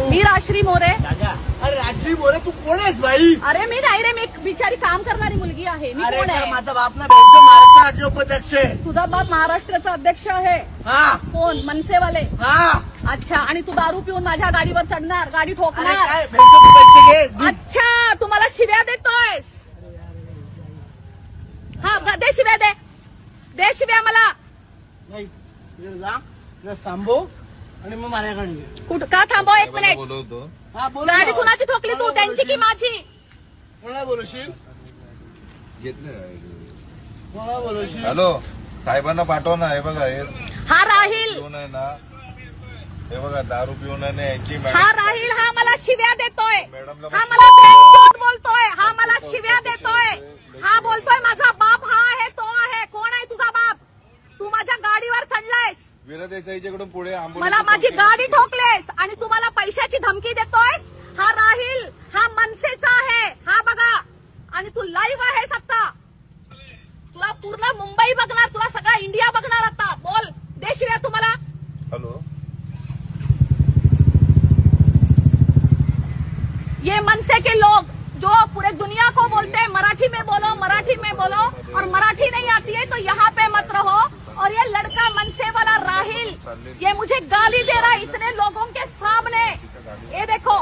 मी राश्री मोरे. अरे राश्री मोरे तू कोण आहेस भाई? अरे मी नाही रे, मी एक बिचारी काम करणारी मुलगी आहे. मी कोण आहे? माझा बाप ना महाराष्ट्र राज्य उपाध्यक्ष आहे. तुझा बाप महाराष्ट्राचा अध्यक्ष आहे? हा. कोण? मनसेवाले? हा. अच्छा, आणि तू दारू पिऊन माझ्या गाडीवर चढणार, गाडी ठोकणार? पैसे घे. अच्छा, तू मला शिव्या देतोयस? हा, दे शिव्या, दे शिव्या मला. नाही सांभो आणि मग माझ्याकडे कुठं का थांबव? एक मिनिट. हा बोल. गाडी कुणाची ठोकली तू, त्यांची की माझी? कोणाला बोलशील? कोणाला बोलशील? हॅलो, साहेबांना पाठव ना. हे बघा, हा राहील पिऊन आहे ना, हे बघा दारू पिऊन आहे यांची. हा राहील, हा मला शिव्या देतोय, हा मला बेंचोत बोलतोय, हा मला शिव्या देतोय, हा बोलतोय माझा बाप हा आहे, तो आहे. कोण आहे तुझा बाप? तू माझ्या गाडीवर चढलायस, वीरा देसाईच्याकडून पुढे मला माझी गाडी ठोकलेस आणि तू मला पैशाची धमकी देतोयस. हा राहील, हा मनसेचा आहे, हा बघा. आणि तू लाईव्ह आहेस आता. तुला पूर्ण मुंबई बघणार, तुला सगळा इंडिया बघणार आता. बोल, दे शिव्या तुम्हाला. हॅलो, ये मनसे के लोग जो पूरे दुनिया को बोलते हैं मराठी में बोलो, मराठी में बोलो, और मराठी नहीं आती है तो यहाँ पे मत रहो. और ये लड़का मनसे वाला राहिल, ये मुझे गाली दे रहा है इतने लोगों के सामने. ये देखो,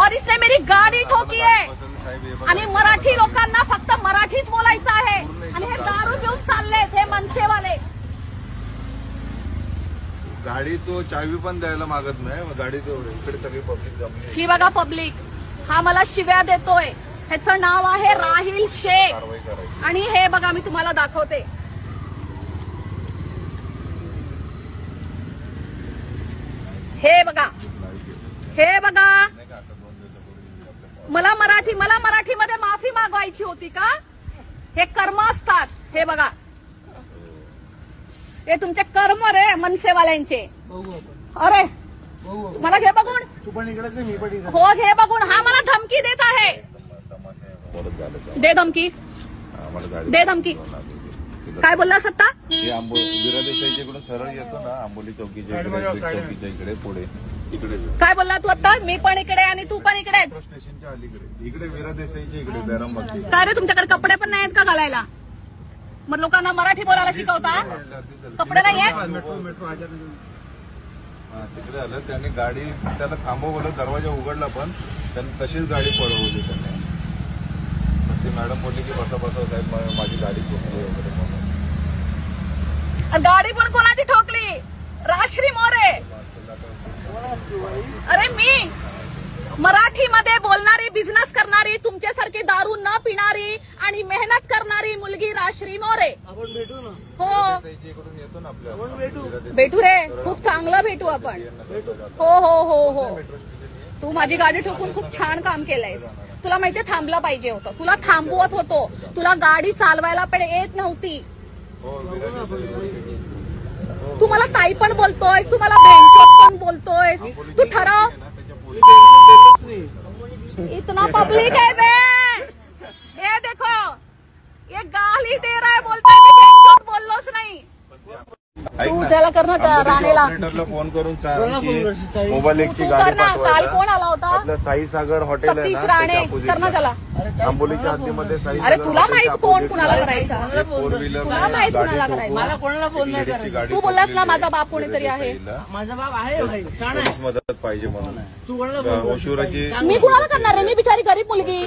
और इसने मेरी गाडी ठोकी आहे. आणि मराठी लोकांना फक्त मराठीच बोलायचं आहे. आणि हे दारू घेऊन चाललेत हे मनसेवाले. गाडी तो चावी पण द्यायला मागत नाही. गाडी तो इकडे सगळी पब्लिक जमली. ही बघा पब्लिक, हा मला शिव्या देतोय. ह्याचं नाव आहे राहिल शेख. आणि हे बघा, मी तुम्हाला दाखवते. हे बघा, हे बघा. मला मराठीमध्ये माफी मागवायची होती का? हे कर्म असतात. हे बघा, हे तुमचे कर्म रे मनसेवाल्यांचे. अरे मला घे बघून. तू पण इकडेच, मी पण इकडे. हो, घे बघून. हा मला धमकी देत आहे. दे धमकी, दे धमकी. काय बोललास आता? वीरा देसाईच्याकडून सरळ येतो ना, आंबोली चौकीच्या इकडे पुढे तिकडे. काय बोलला तू आता? मी पण इकडे आणि तू पण इकडेच. स्टेशनच्या अलीकडे इकडे वीरा देसाईच्या इकडे बॅरममध्ये. काय रे, तुमच्याकडे कपडे पण नाहीत का घालायला? मग लोकांना मराठी बोलायला शिकवता? कपडे नाही आहेत? तिकडे आलं, त्याने गाडी त्याला थांबवलं, दरवाजा उघडला पण त्याने तशीच गाडी पळवली त्याने. ती मॅडम बोलली की बसा बसा साहेब, माझी गाडी ठोकली वगैरे म्हणून. गाडी पण कोणाची ठोकली? राश्री मोरे. अरे मी मराठीमध्ये बोलणारी, बिझनेस करणारी, तुमच्यासारखी दारू न पिणारी आणि मेहनत करणारी मुलगी राश्री मोरे. आपण भेटू ना. हो, येतो ना आपल्या. आपण भेटू रे, खूप चांगलं भेटू आपण. हो हो हो हो. तू माझी गाडी ठोकून खूप छान काम केलंयस. तुला माहितीये थांबलं पाहिजे होतं, तुला थांबवत होतो. तुला गाडी चालवायला पण येत नव्हती. तू मला ताई पण बोलतोयस, तू मला बेंचोत पण बोलतोयस. तू ठरव. इतना पब्लिक है बे. ये देखो, ये गाली दे रहा है, बोलतोय मी बेंचोत बोललोच नाही. तू त्याला कर ना, राणेला ऑपरेटरला फोन करून सांग की मोबाईल एकची तू गाडी कर ना. काल पाठवायला. कोण आला होता? आपलं साई सागर हॉटेल आहे सतीश ना, राणे. त्याच्या कर ना त्याला. आंबोलीच्या हद्दीमध्ये साई अरे सागर तुला हॉटेलच्या माहित कोण opposite कुणाला ला करायचा? फोर व्हीलर तुला माहित गाडी कुणाला ठोकून करायचं? मला कोणाला फोन नाही लेडीजची करायचा. गाडी तू बोललास ना ठोकलेली माझा आहे. बाप कोणीतरी आहे. माझा बाप आहे भाई, छान आहे. पोलीस मदत पाहिजे म्हणून. तू कोणाला फोन ओशिवराची मी कुणाला करणार आहे? मी बिचारी गरीब मुलगी.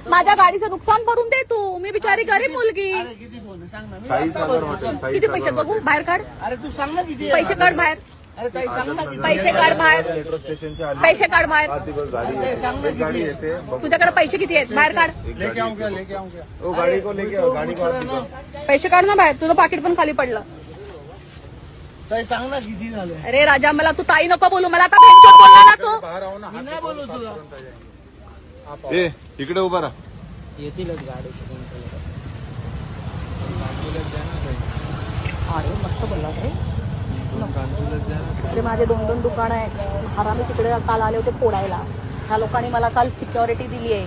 माझ्या गाडीचं नुकसान भरून दे तू. मी बिचारी गरीब मुलगी. किती फोन आहे सांग ना. साई सागर हॉटेल. साई किती सागर पैसे बघू? हॉटेल. बाहेर काढ. अरे तू सांग ना किती. पैसे काढ बाहेर. अरे ताई सांग ना किती. पैसे काढ बाहेर. मेट्रो स्टेशनच्या अलीकडे. पैसे काढ बाहेर. हा, ती बघ गाडी येते. एक गाडी येते बघ. तुझ्याकडे पैसे किती आहेत? बाहेर काढ. लेके आऊं क्या? लेके आऊं क्या? ओ गाडी को लेके आओ, गाडी को आती कर. पैसे काढ ना बाहेर. तुझं पाकिट पण खाली पडलं. ताई सांग ना किती झाले. अरे राजा, मला तू ताई नको बोलू. मला आता भेंचोत बोलला ना तू. बाहेर आहो ना. मी नाही बोलू तुला. ए इकडे उभा राहा. येतीलच गाडी. अरे मस्त बोलला रे. अरे माझे 2-2 दुकानं आहेत. हरामी तिकडे काल आले होते फोडायला. ह्या लोकांनी मला काल सिक्युरिटी दिली आहे.